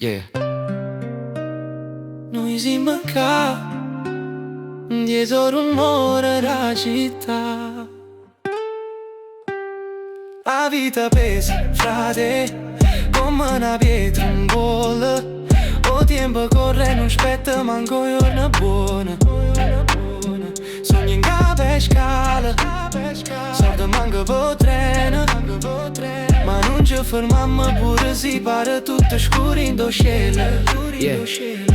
Yeah. Noi si manca dietro rumore della città. La vita pesa, frate, come una pietra in gola. O tempo corre, non aspetta manco giorno buono. Sogni in capo e scala, soldi manca per treno. Ma non ci fermiamo pure si pare tutto scuro in do cielo. Yeah.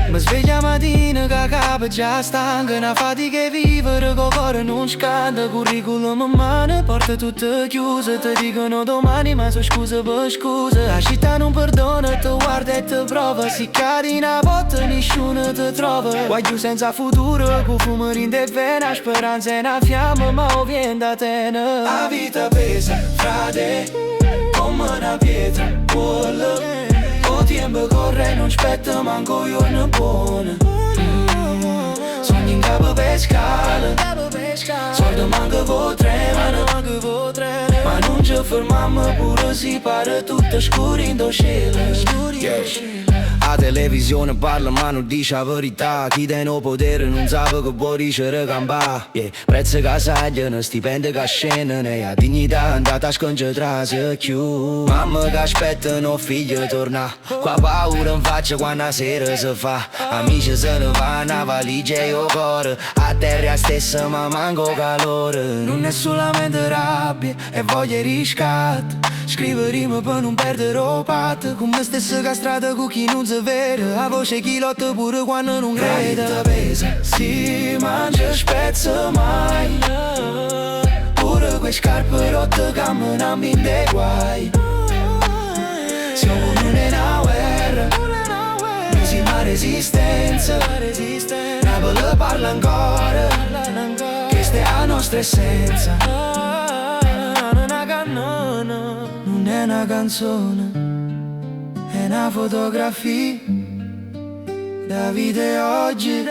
Mi sveglia mattina che capo già stanca, una fatica di vivere che cuore non scanda. Curriculum in mano, porte tutte chiuse. Ti dicono domani ma sono scuse per scuse. La città non perdona, ti guarda e ti prova. Si cade in una botta nessuno ti trova. Guagliù senza futuro, con fumo rinde vena. Speranza è una fiamma ma o viene da te. La vita pesa, frate, come una pietra buona. O tempo corre, non aspetta manco giorno buono. Sogni in capo per scala, soldi manca per treno. Ma non ci fermiamo pure si pare tutto scuro in do cielo. La televisione parla ma non dice la verità. Chi tiene il potere non sa che può dicere campà. Prezzo che sagliano, stipendi che scendono. E la dignità è andata a sconcentrarsi più. Mamma che aspettano figlio torna. Qua paura in faccia quando la sera si fa. Amici se ne vanno, a valigia e il cuore. A terra stessa ma manco calore. Non è solamente rabbia e voglia di riscatto. Scrivo rime per non perdere il patto. Come stessa castrata con chi non si vede. La voce chi lotta pure quando non crede. La vita pesa, si mangia spezza mai. Pure quei scarpe rotte camminano in dei guai. Siamo non è una guerra, non si ma resistenza. Napoli parla ancora, questa è la nostra essenza. Non è una canzone, è una fotografia da vita oggi.